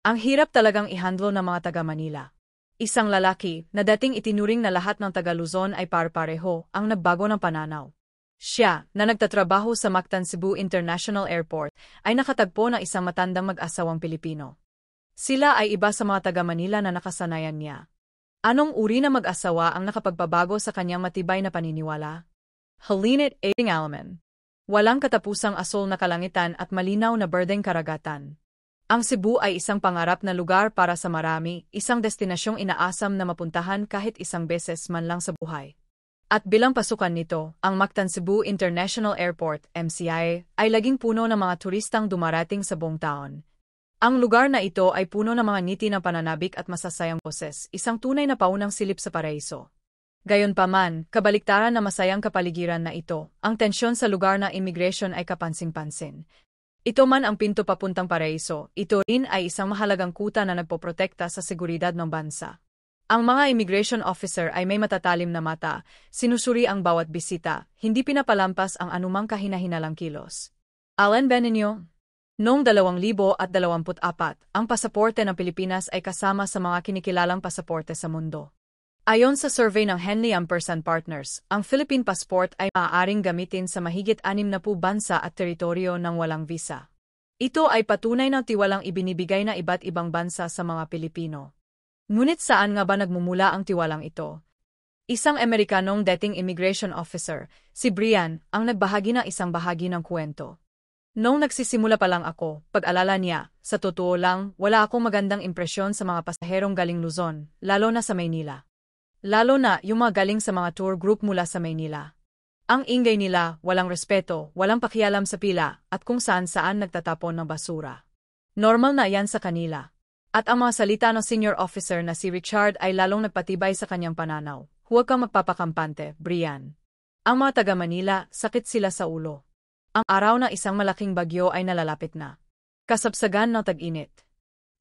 Ang hirap talagang ihandlo ng mga taga-Manila. Isang lalaki na dating itinuring na lahat ng taga-Luzon ay par-pareho ang nagbago ng pananaw. Siya, na nagtatrabaho sa Mactan Cebu International Airport, ay nakatagpo ng isang matandang mag-asawang Pilipino. Sila ay iba sa mga taga-Manila na nakasanayan niya. Anong uri na mag-asawa ang nakapagpabago sa kanyang matibay na paniniwala? Halinit ating alaman. Walang katapusang asol na kalangitan at malinaw na berdeng karagatan. Ang Cebu ay isang pangarap na lugar para sa marami, isang destinasyong inaasam na mapuntahan kahit isang beses man lang sa buhay. At bilang pasukan nito, ang Mactan Cebu International Airport, MCI, ay laging puno ng mga turistang dumarating sa buong taon. Ang lugar na ito ay puno ng mga ngiti ng pananabik at masasayang boses, isang tunay na paunang silip sa paraiso. Gayunpaman, kabaliktaran na masayang kapaligiran na ito, ang tensyon sa lugar ng immigration ay kapansin-pansin. Ito man ang pinto papuntang paraiso, ito rin ay isang mahalagang kuta na nagpoprotekta sa seguridad ng bansa. Ang mga immigration officer ay may matatalim na mata, sinusuri ang bawat bisita, hindi pinapalampas ang anumang kahinahinalang kilos. Alan Benigno. Noong 2024, ang pasaporte ng Pilipinas ay kasama sa mga kinikilalang pasaporte sa mundo. Ayon sa survey ng Henley & Partners, ang Philippine Passport ay maaaring gamitin sa mahigit 60 bansa at teritoryo ng walang visa. Ito ay patunay ng tiwalang ibinibigay na iba't ibang bansa sa mga Pilipino. Ngunit saan nga ba nagmumula ang tiwalang ito? Isang Amerikanong dating immigration officer, si Brian, ang nagbahagi ng isang bahagi ng kwento. Noong nagsisimula pa lang ako, pag-alala niya, sa totoo lang, wala akong magandang impresyon sa mga pasaherong galing Luzon, lalo na sa Maynila. Lalo na yung mga galing sa mga tour group mula sa Maynila. Ang ingay nila, walang respeto, walang pakialam sa pila, at kung saan-saan nagtatapon ng basura. Normal na yan sa kanila. At ang mga salita ng senior officer na si Richard ay lalong nagpatibay sa kanyang pananaw. Huwag kang magpapakampante, Brian. Ang mga taga-Manila, sakit sila sa ulo. Ang araw ng isang malaking bagyo ay nalalapit na. Kasabsagan ng tag-init.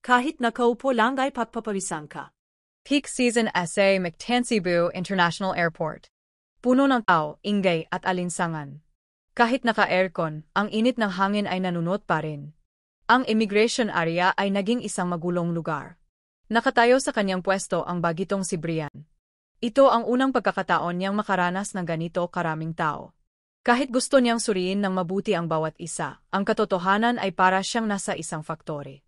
Kahit nakaupo lang ay papapawisan ka. Peak season SA Mactan Cebu International Airport. Puno ng tao, ingay at alinsangan. Kahit naka-aircon, ang init ng hangin ay nanunot pa rin. Ang immigration area ay naging isang magulong lugar. Nakatayo sa kanyang pwesto ang bagitong si Brian. Ito ang unang pagkakataon niyang makaranas ng ganito karaming tao. Kahit gusto niyang suriin ng mabuti ang bawat isa, ang katotohanan ay para siyang nasa isang faktory.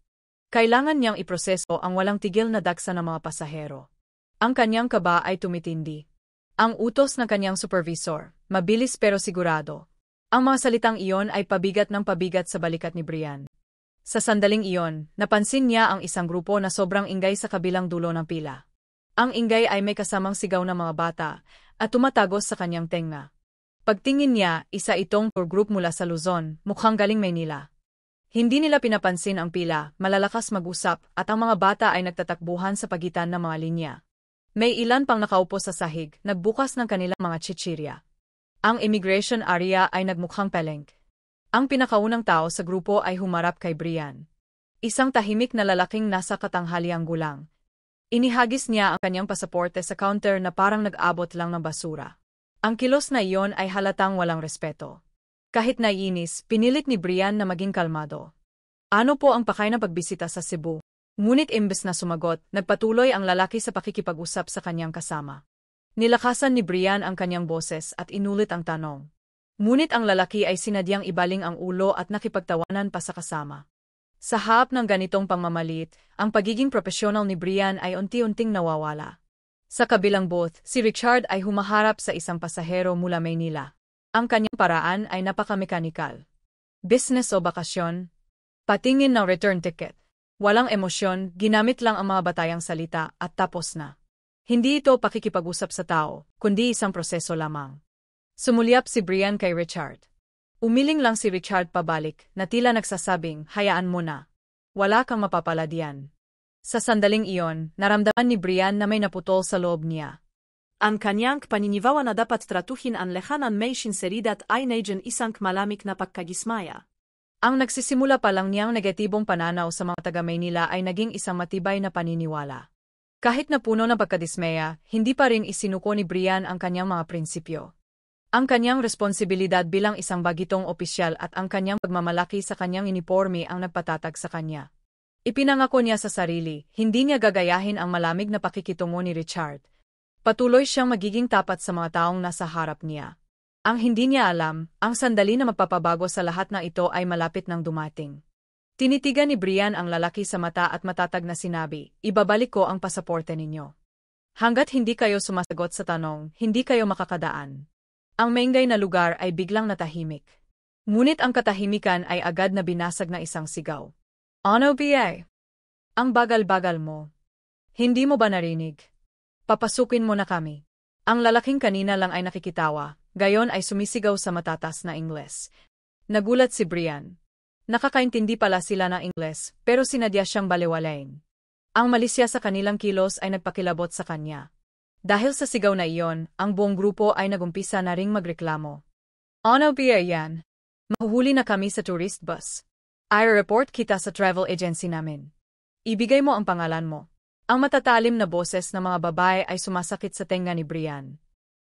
Kailangan niyang iproseso ang walang tigil na daksa ng mga pasahero. Ang kanyang kaba ay tumitindi. Ang utos ng kanyang supervisor, mabilis pero sigurado. Ang mga salitang iyon ay pabigat ng pabigat sa balikat ni Brian. Sa sandaling iyon, napansin niya ang isang grupo na sobrang ingay sa kabilang dulo ng pila. Ang ingay ay may kasamang sigaw ng mga bata at tumatagos sa kanyang tenga. Pagtingin niya, isa itong tour group mula sa Luzon, mukhang galing Maynila. Hindi nila pinapansin ang pila, malalakas mag-usap, at ang mga bata ay nagtatakbuhan sa pagitan ng mga linya. May ilan pang nakaupo sa sahig, nagbukas ng kanilang mga chichirya. Ang immigration area ay nagmukhang peleng. Ang pinakaunang tao sa grupo ay humarap kay Brian. Isang tahimik na lalaking nasa katanghaliang gulang. Inihagis niya ang kanyang pasaporte sa counter na parang nag-abot lang ng basura. Ang kilos na iyon ay halatang walang respeto. Kahit naiinis, pinilit ni Brian na maging kalmado. Ano po ang pakay ng pagbisita sa Cebu? Ngunit imbes na sumagot, nagpatuloy ang lalaki sa pakikipag-usap sa kanyang kasama. Nilakasan ni Brian ang kanyang boses at inulit ang tanong. Ngunit ang lalaki ay sinadyang ibaling ang ulo at nakipagtawanan pa sa kasama. Sa harap ng ganitong pangmamalit, ang pagiging profesional ni Brian ay unti-unting nawawala. Sa kabilang booth, si Richard ay humaharap sa isang pasahero mula Maynila. Ang kanyang paraan ay napaka-mekanikal. Business o bakasyon? Patingin ng return ticket. Walang emosyon, ginamit lang ang mga batayang salita at tapos na. Hindi ito pakikipag-usap sa tao, kundi isang proseso lamang. Sumulyap si Brian kay Richard. Umiling lang si Richard pabalik, na tila nagsasabing, hayaan mo na. Wala kang mapapala diyan. Sa sandaling iyon, naramdaman ni Brian na may naputol sa loob niya. Ang kanyang paniniwala na dapat tratuhin ang lehanan may sinseridad ay nadyan isang malamig na pagkagismaya. Ang nagsisimula pa lang niyang negatibong pananaw sa mga taga-Maynila ay naging isang matibay na paniniwala. Kahit na puno ng pagkadismaya, hindi pa rin isinuko ni Brian ang kanyang mga prinsipyo. Ang kanyang responsibilidad bilang isang bagitong opisyal at ang kanyang pagmamalaki sa kanyang uniforme ang nagpatatag sa kanya. Ipinangako niya sa sarili, hindi niya gagayahin ang malamig na pakikitungo ni Richard. Patuloy siyang magiging tapat sa mga taong nasa harap niya. Ang hindi niya alam, ang sandali na magpapabago sa lahat ng ito ay malapit nang dumating. Tinitigan ni Brian ang lalaki sa mata at matatag na sinabi, ibabalik ko ang pasaporte ninyo. Hanggat hindi kayo sumasagot sa tanong, hindi kayo makakadaan. Ang maingay na lugar ay biglang natahimik. Ngunit ang katahimikan ay agad na binasag ng isang sigaw. Ano ba? Ang bagal-bagal mo. Hindi mo ba narinig? Papasukin mo na kami. Ang lalaking kanina lang ay nakikitawa, gayon ay sumisigaw sa matatas na Ingles. Nagulat si Brian. Nakakaintindi pala sila ng Ingles, pero sinadya siyang balewalain. Ang malisya sa kanilang kilos ay nagpakilabot sa kanya. Dahil sa sigaw na iyon, ang buong grupo ay nagumpisa na ring magreklamo. Ano ba yan? Mahuhuli na kami sa tourist bus. I-report kita sa travel agency namin. Ibigay mo ang pangalan mo. Ang matatalim na boses ng mga babae ay sumasakit sa tenga ni Brian.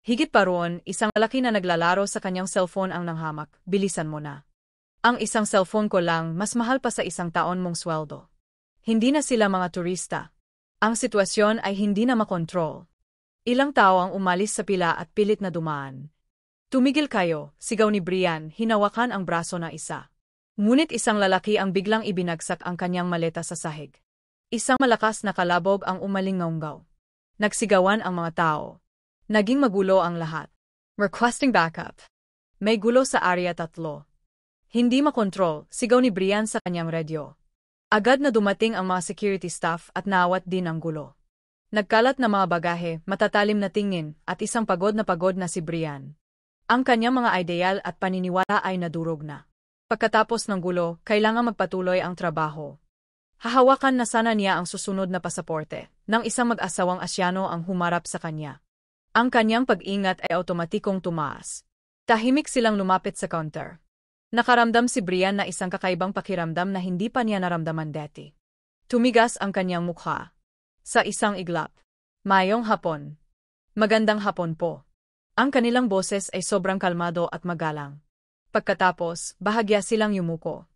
Higit pa roon, isang lalaki na naglalaro sa kanyang cellphone ang nanghamak, bilisan mo na. Ang isang cellphone ko lang mas mahal pa sa isang taon mong sweldo. Hindi na sila mga turista. Ang sitwasyon ay hindi na makontrol. Ilang tao ang umalis sa pila at pilit na dumaan. Tumigil kayo, sigaw ni Brian, hinawakan ang braso na isa. Ngunit isang lalaki ang biglang ibinagsak ang kanyang maleta sa sahig. Isang malakas na kalabog ang umalingaunggaw. Nagsigawan ang mga tao. Naging magulo ang lahat. Requesting backup. May gulo sa area 3. Hindi makontrol, sigaw ni Brian sa kanyang radyo. Agad na dumating ang mga security staff at naawat din ang gulo. Nagkalat na mga bagahe, matatalim na tingin, at isang pagod na si Brian. Ang kanyang mga ideal at paniniwala ay nadurog na. Pagkatapos ng gulo, kailangan magpatuloy ang trabaho. Hahawakan na sana niya ang susunod na pasaporte, nang isang mag-asawang Asyano ang humarap sa kanya. Ang kanyang pag-ingat ay automatikong tumaas. Tahimik silang lumapit sa counter. Nakaramdam si Brian na isang kakaibang pakiramdam na hindi pa niya naramdaman dati. Tumigas ang kanyang mukha. Sa isang iglap. Mayong hapon. Magandang hapon po. Ang kanilang boses ay sobrang kalmado at magalang. Pagkatapos, bahagya silang yumuko.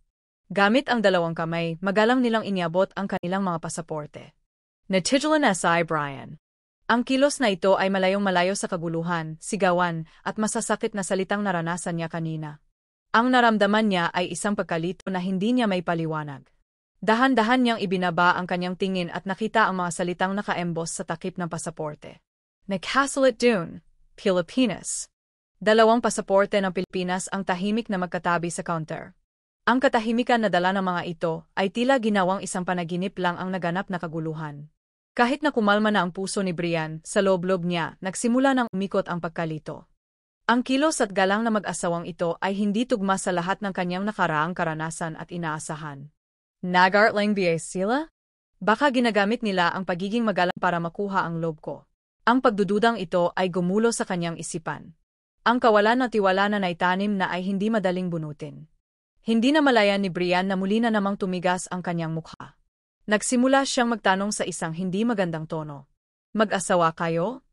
Gamit ang dalawang kamay, magalang nilang iniabot ang kanilang mga pasaporte. Natigilan si Brian. Ang kilos na ito ay malayong-malayo sa kaguluhan, sigawan, at masasakit na salitang naranasan niya kanina. Ang naramdaman niya ay isang pagkalito na hindi niya may paliwanag. Dahan-dahan niyang ibinaba ang kanyang tingin at nakita ang mga salitang naka-embos sa takip ng pasaporte. Naghasalit dun, Pilipinas. 2 pasaporte ng Pilipinas ang tahimik na magkatabi sa counter. Ang katahimikan na dala ng mga ito ay tila ginawang isang panaginip lang ang naganap na kaguluhan. Kahit na kumalma na ang puso ni Brian, sa loob-loob niya, nagsimula nang umikot ang pagkalito. Ang kilos at galang na mag-asawang ito ay hindi tugma sa lahat ng kanyang nakaraang karanasan at inaasahan. Nagartlang ba sila? Baka ginagamit nila ang pagiging magalang para makuha ang loob ko. Ang pagdududang ito ay gumulo sa kanyang isipan. Ang kawalan ng tiwala na naitanim na ay hindi madaling bunutin. Hindi na malayan ni Brian na muli na namang tumigas ang kanyang mukha. Nagsimula siyang magtanong sa isang hindi magandang tono. Mag-asawa kayo?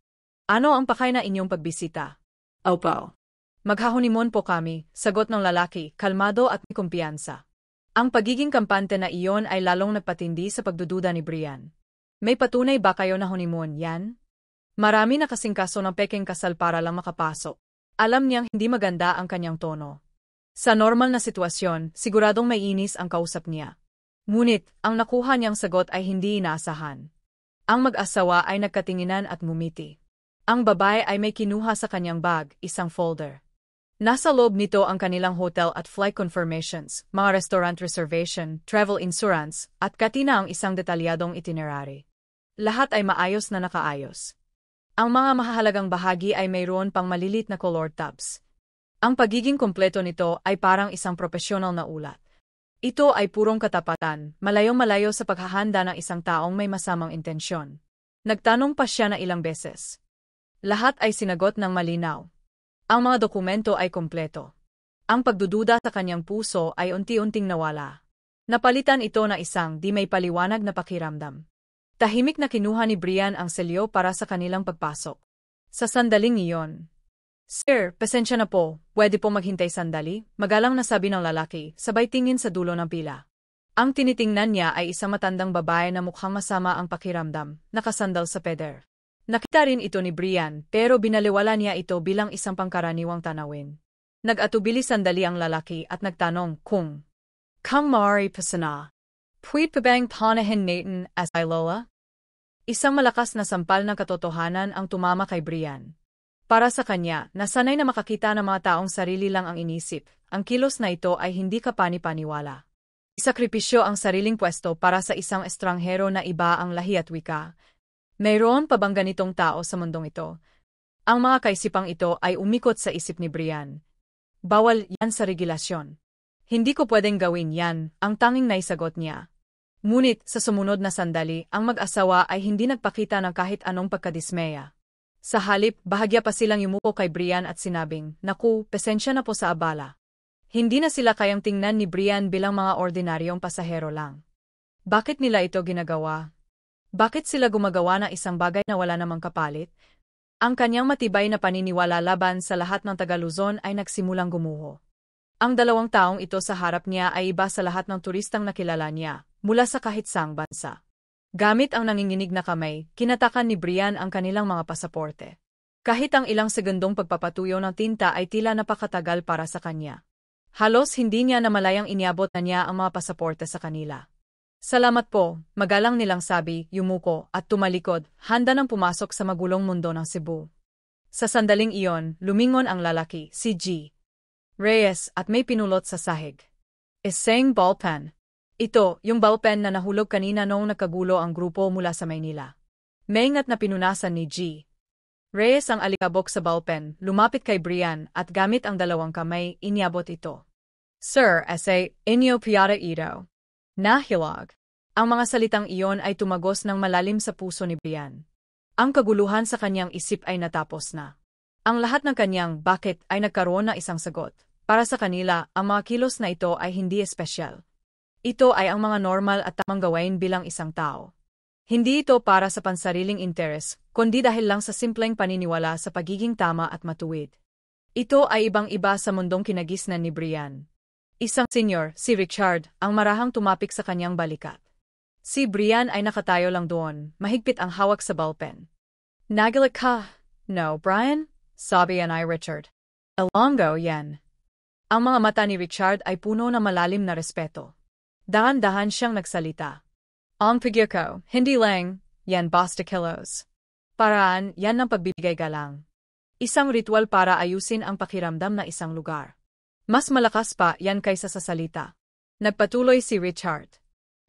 Ano ang pakay na inyong pagbisita? Opo. Maghahonimon po kami, sagot ng lalaki, kalmado at may kumpiyansa. Ang pagiging kampante na iyon ay lalong nagpatindi sa pagdududa ni Brian. May patunay ba kayo na honeymoon yan? Marami na kasing kaso ng peking kasal para lang makapasok. Alam niyang hindi maganda ang kanyang tono. Sa normal na sitwasyon, siguradong may inis ang kausap niya. Ngunit, ang nakuha niyang sagot ay hindi inaasahan. Ang mag-asawa ay nagkatinginan at ngumiti. Ang babae ay may kinuha sa kanyang bag, isang folder. Nasa loob nito ang kanilang hotel at flight confirmations, mga restaurant reservation, travel insurance, at katina ang isang detalyadong itinerary. Lahat ay maayos na nakaayos. Ang mga mahahalagang bahagi ay mayroon pang malilit na color tabs. Ang pagiging kompleto nito ay parang isang profesional na ulat. Ito ay purong katapatan, malayong-malayo sa paghahanda ng isang taong may masamang intensyon. Nagtanong pa siya na ilang beses. Lahat ay sinagot ng malinaw. Ang mga dokumento ay kompleto. Ang pagdududa sa kanyang puso ay unti-unting nawala. Napalitan ito na isang di may paliwanag na pakiramdam. Tahimik na kinuha ni Brian ang selyo para sa kanilang pagpasok. Sa sandaling iyon, "Sir, pasensya na po, pwede po maghintay sandali?" Magalang na sabi ng lalaki, sabay tingin sa dulo ng pila. Ang tinitingnan niya ay isang matandang babae na mukhang masama ang pakiramdam, nakasandal sa peder. Nakita rin ito ni Brian, pero binaliwala niya ito bilang isang pangkaraniwang tanawin. Nag-atubili sandali ang lalaki at nagtanong kung kang maaari pa sana. Pwede pa bang panahin natin as ay lola? Isang malakas na sampal ng katotohanan ang tumama kay Brian. Para sa kanya, nasanay na makakita ng mga taong sarili lang ang inisip, ang kilos na ito ay hindi kapani-paniwala. Isakripisyo ang sariling pwesto para sa isang estranghero na iba ang lahi at wika. Mayroon pa bang ganitong tao sa mundong ito? Ang mga kaisipang ito ay umikot sa isip ni Brian. Bawal yan sa regulasyon. Hindi ko pwedeng gawin yan, ang tanging naisagot niya. Ngunit sa sumunod na sandali, ang mag-asawa ay hindi nagpakita ng kahit anong pagkadismaya. Sa halip, bahagya pa silang yumuko kay Brian at sinabing, "Naku, pasensya na po sa abala." Hindi na sila kayang tingnan ni Brian bilang mga ordinaryong pasahero lang. Bakit nila ito ginagawa? Bakit sila gumagawa ng isang bagay na wala namang kapalit? Ang kanyang matibay na paniniwala laban sa lahat ng taga-Luzon ay nagsimulang gumuho. Ang dalawang taong ito sa harap niya ay iba sa lahat ng turistang nakilala niya, mula sa kahit saang bansa. Gamit ang nanginginig na kamay, kinatakan ni Brian ang kanilang mga pasaporte. Kahit ang ilang segundong pagpapatuyo ng tinta ay tila napakatagal para sa kanya. Halos hindi niya namalayang iniabot na niya ang mga pasaporte sa kanila. "Salamat po," magalang nilang sabi, yumuko, at tumalikod, handa nang pumasok sa magulong mundo ng Cebu. Sa sandaling iyon, lumingon ang lalaki, si G. Reyes, at may pinulot sa sahig. Isang ballpen. Ito, yung ballpen na nahulog kanina noong nagkagulo ang grupo mula sa Maynila. Maingat na pinunasan ni G. Reyes ang alikabok sa ballpen, lumapit kay Brian at gamit ang dalawang kamay, iniabot ito. "Sir, asa inyo piyata ito." Nahilag. Ang mga salitang iyon ay tumagos ng malalim sa puso ni Brian. Ang kaguluhan sa kanyang isip ay natapos na. Ang lahat ng kanyang bakit ay nagkaroon na isang sagot. Para sa kanila, ang mga kilos na ito ay hindi espesyal. Ito ay ang mga normal at tamang gawain bilang isang tao. Hindi ito para sa pansariling interes, kundi dahil lang sa simpleng paniniwala sa pagiging tama at matuwid. Ito ay ibang-iba sa mundong kinagisnan ni Brian. Isang senyor, si Richard, ang marahang tumapik sa kanyang balikat. Si Brian ay nakatayo lang doon, mahigpit ang hawak sa ballpen. "Nagilik ka?" "No, Brian?" sabi ni Richard. "Elongo yan." Ang mga mata ni Richard ay puno ng malalim na respeto. Dahan-dahan siyang nagsalita. "Ang pagyo ko, hindi lang, yan basta kilos. Paraan, yan ng pagbibigay galang. Isang ritual para ayusin ang pakiramdam na isang lugar. Mas malakas pa yan kaysa sa salita." Nagpatuloy si Richard.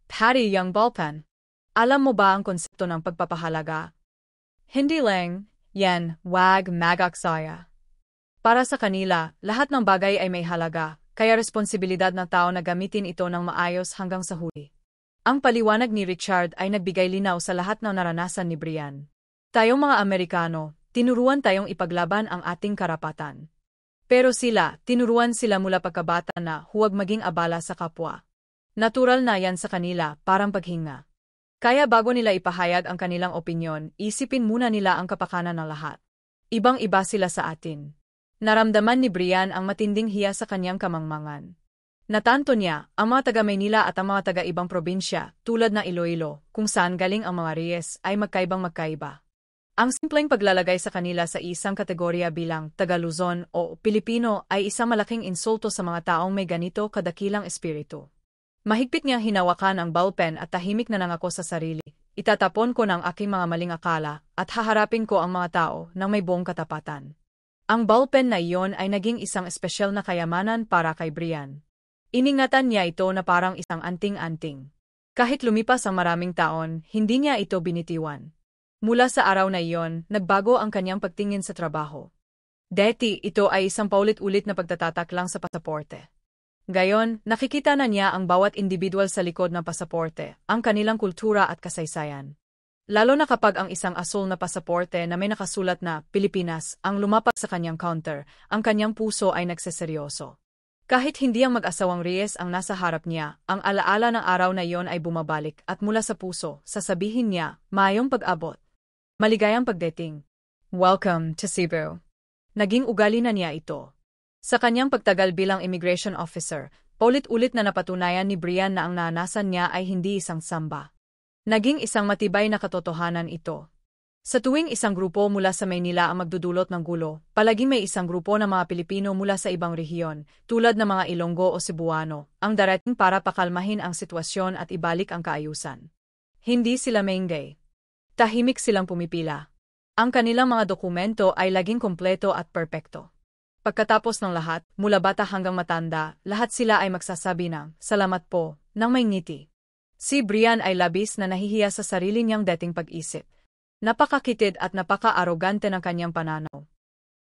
"Patty yung ballpen. Alam mo ba ang konsepto ng pagpapahalaga? Hindi lang, yan, wag mag-aksaya. Para sa kanila, lahat ng bagay ay may halaga, kaya responsibilidad ng tao na gamitin ito ng maayos hanggang sa huli." Ang paliwanag ni Richard ay nagbigay linaw sa lahat ng naranasan ni Brian. Tayong mga Amerikano, tinuruan tayong ipaglaban ang ating karapatan. Pero tinuruan sila mula pagkabata na huwag maging abala sa kapwa. Natural na yan sa kanila, parang paghinga. Kaya bago nila ipahayag ang kanilang opinyon, isipin muna nila ang kapakanan ng lahat. Ibang-iba sila sa atin. Naramdaman ni Brian ang matinding hiya sa kanyang kamangmangan. Natanto niya, ang mga taga-Maynila at ang mga taga-ibang probinsya, tulad ng Iloilo, kung saan galing ang mga Reyes, ay magkaibang magkaiba. Ang simpleng paglalagay sa kanila sa isang kategorya bilang taga-Luzon o Pilipino ay isang malaking insulto sa mga taong may ganito kadakilang espiritu. Mahigpit niyang hinawakan ang ballpen at tahimik na nangako sa sarili. "Itatapon ko ng aking mga maling akala at haharapin ko ang mga tao ng may buong katapatan." Ang ballpen na iyon ay naging isang espesyal na kayamanan para kay Brian. Iningatan niya ito na parang isang anting-anting. Kahit lumipas ang maraming taon, hindi niya ito binitiwan. Mula sa araw na iyon, nagbago ang kanyang pagtingin sa trabaho. Dati, ito ay isang paulit-ulit na pagtatatak lang sa pasaporte. Gayon, nakikita na niya ang bawat individual sa likod ng pasaporte, ang kanilang kultura at kasaysayan. Lalo na kapag ang isang asul na pasaporte na may nakasulat na Pilipinas ang lumapak sa kanyang counter, ang kanyang puso ay nagseseryoso. Kahit hindi ang mag-asawang Reyes ang nasa harap niya, ang alaala ng araw na iyon ay bumabalik at mula sa puso, sasabihin niya, "Maayong pag-abot. Maligayang pagdating. Welcome to Cebu." Naging ugali na niya ito. Sa kanyang pagtagal bilang immigration officer, Paulit-ulit na napatunayan ni Brian na ang naranasan niya ay hindi isang samba. Naging isang matibay na katotohanan ito. Sa tuwing isang grupo mula sa Maynila ang magdudulot ng gulo, palaging may isang grupo ng mga Pilipino mula sa ibang rehiyon, tulad ng mga Ilonggo o Cebuano, ang darating para pakalmahin ang sitwasyon at ibalik ang kaayusan. Hindi sila maingay. Tahimik silang pumipila. Ang kanilang mga dokumento ay laging kumpleto at perpekto. Pagkatapos ng lahat, mula bata hanggang matanda, lahat sila ay magsasabi ng, "Salamat po," nang may ngiti. Si Brian ay labis na nahihiya sa sarili niyang dating pag-isip. Napakakitid at napaka-arogante ng kanyang pananaw.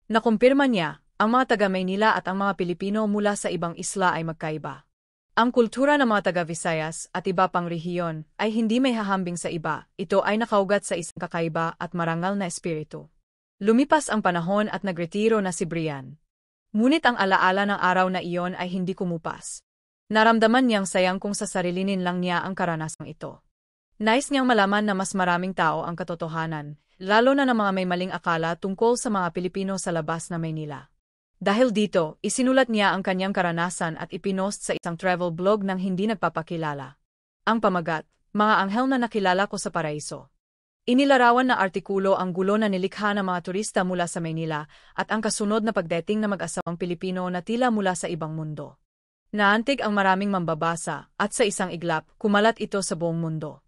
Nakumpirma niya, ang mga taga-Maynila at ang mga Pilipino mula sa ibang isla ay magkaiba. Ang kultura ng mga taga-Visayas at iba pang rehiyon ay hindi may hahambing sa iba, ito ay nakaugat sa isang kakaiba at marangal na espiritu. Lumipas ang panahon at nagretiro na si Brian. Ngunit ang alaala ng araw na iyon ay hindi kumupas. Naramdaman niyang sayang kung sasarilinin lang niya ang karanasang ito. Nais niyang malaman na mas maraming tao ang katotohanan, lalo na ng mga may maling akala tungkol sa mga Pilipino sa labas na Maynila. Dahil dito, isinulat niya ang kanyang karanasan at ipinost sa isang travel blog nang hindi nagpapakilala. Ang pamagat, "Mga Anghel na Nakilala Ko sa Paraiso." Inilarawan na artikulo ang gulo na nilikha ng mga turista mula sa Maynila at ang kasunod na pagdating ng mag-asawang Pilipino na tila mula sa ibang mundo. Naantig ang maraming mambabasa at sa isang iglap, kumalat ito sa buong mundo.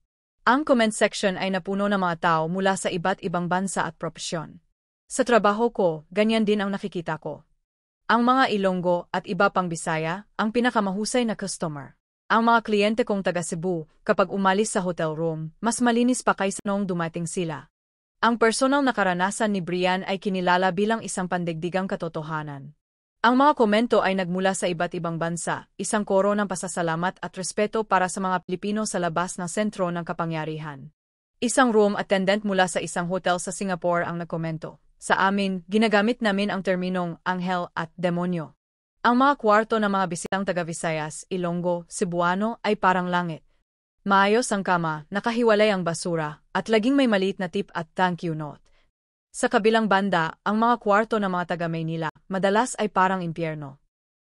Ang comment section ay napuno ng mga tao mula sa iba't ibang bansa at propesyon. Sa trabaho ko, ganyan din ang nakikita ko. Ang mga Ilonggo at iba pang Bisaya, ang pinakamahusay na customer. Ang mga kliyente kong taga Cebu, kapag umalis sa hotel room, mas malinis pa kaysa noong dumating sila. Ang personal na karanasan ni Brian ay kinilala bilang isang pandigdigang katotohanan. Ang mga komento ay nagmula sa iba't ibang bansa, isang koro ng pasasalamat at respeto para sa mga Pilipino sa labas ng sentro ng kapangyarihan. Isang room attendant mula sa isang hotel sa Singapore ang nagkomento, "Sa amin, ginagamit namin ang terminong anghel at demonyo. Ang mga kwarto ng mga bisitang taga-Visayas, Ilonggo, Cebuano ay parang langit. Maayos ang kama, nakahiwalay ang basura, at laging may maliit na tip at thank you note." Sa kabilang banda, ang mga kwarto ng mga taga-Maynila, madalas ay parang impyerno.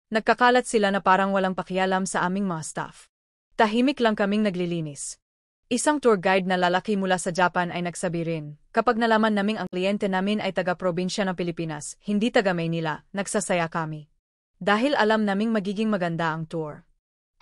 Nagkakalat sila na parang walang pakialam sa aming mga staff. Tahimik lang kaming naglilinis. Isang tour guide na lalaki mula sa Japan ay nagsabi rin, "Kapag nalaman naming ang kliyente namin ay taga-probinsya ng Pilipinas, hindi taga-Maynila, nagsasaya kami. Dahil alam naming magiging maganda ang tour."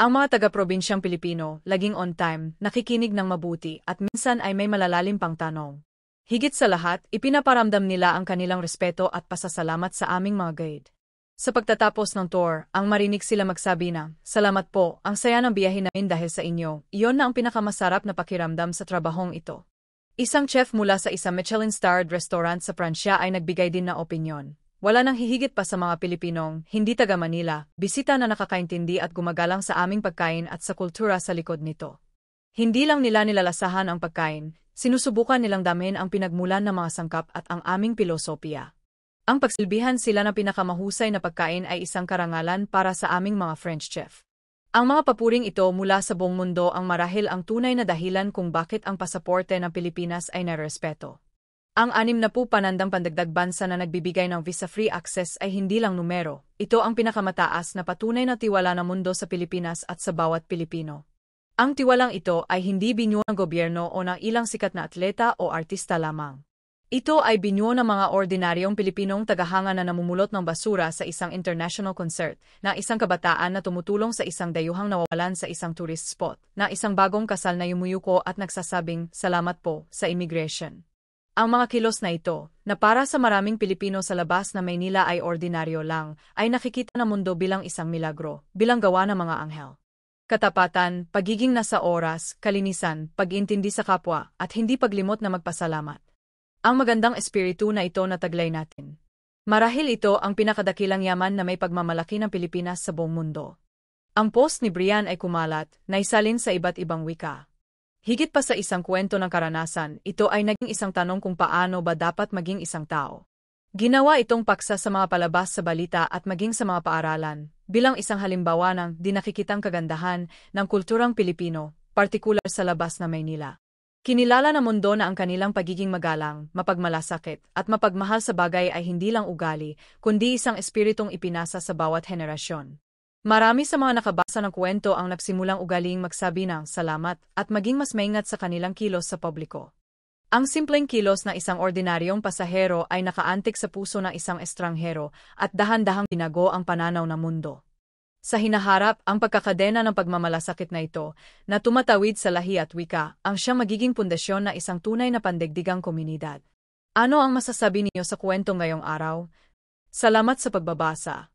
Ang mga taga-probinsyang Pilipino, laging on time, nakikinig ng mabuti at minsan ay may malalalim pang tanong. Higit sa lahat, ipinaparamdam nila ang kanilang respeto at pasasalamat sa aming mga guide. Sa pagtatapos ng tour, ang marinig sila magsabi na, "Salamat po, ang saya ng biyahe namin dahil sa inyo." Iyon na ang pinakamasarap na pakiramdam sa trabahong ito. Isang chef mula sa isang Michelin-starred restaurant sa Pransya ay nagbigay din ng opinyon. "Wala nang hihigit pa sa mga Pilipinong, hindi taga Manila, bisita na nakakaintindi at gumagalang sa aming pagkain at sa kultura sa likod nito. Hindi lang nila nilalasahan ang pagkain, sinusubukan nilang damin ang pinagmulan ng mga sangkap at ang aming pilosopiya. Ang pagsilbihan sila ng pinakamahusay na pagkain ay isang karangalan para sa aming mga French chef." Ang mga papuring ito mula sa buong mundo ang marahil ang tunay na dahilan kung bakit ang pasaporte ng Pilipinas ay narespeto. Ang 60 panandang pandagdag bansa na nagbibigay ng visa-free access ay hindi lang numero, ito ang pinakamataas na patunay na tiwala ng mundo sa Pilipinas at sa bawat Pilipino. Ang tiwalang ito ay hindi binyo ng gobyerno o ng ilang sikat na atleta o artista lamang. Ito ay binyo ng mga ordinaryong Pilipinong tagahanga na namumulot ng basura sa isang international concert, na isang kabataan na tumutulong sa isang dayuhang nawawalan sa isang tourist spot, na isang bagong kasal na yumuyuko at nagsasabing, "Salamat po," sa immigration. Ang mga kilos na ito, na para sa maraming Pilipino sa labas na Maynila ay ordinaryo lang, ay nakikita ng mundo bilang isang milagro, bilang gawa ng mga anghel. Katapatan, pagiging nasa oras, kalinisan, pag-intindi sa kapwa, at hindi paglimot na magpasalamat. Ang magandang espiritu na ito na taglay natin. Marahil ito ang pinakadakilang yaman na may pagmamalaki ng Pilipinas sa buong mundo. Ang post ni Brian ay kumalat, naisalin sa iba't ibang wika. Higit pa sa isang kwento ng karanasan, ito ay naging isang tanong kung paano ba dapat maging isang tao. Ginawa itong paksa sa mga palabas sa balita at maging sa mga paaralan, bilang isang halimbawa ng di nakikitang kagandahan ng kulturang Pilipino, partikular sa labas na Maynila. Kinilala ng mundo na ang kanilang pagiging magalang, mapagmalasakit, at mapagmahal sa bagay ay hindi lang ugali, kundi isang espiritong ipinasa sa bawat henerasyon. Marami sa mga nakabasa ng kwento ang nagsimulang ugaling magsabi ng salamat at maging mas maingat sa kanilang kilos sa publiko. Ang simpleng kilos ng isang ordinaryong pasahero ay nakaantik sa puso ng isang estranghero at dahan-dahang binago ang pananaw ng mundo. Sa hinaharap, ang pagkakadena ng pagmamalasakit na ito, na tumatawid sa lahi at wika, ang siyang magiging pundasyon na isang tunay na pandaigdigang komunidad. Ano ang masasabi niyo sa kwento ngayong araw? Salamat sa pagbabasa.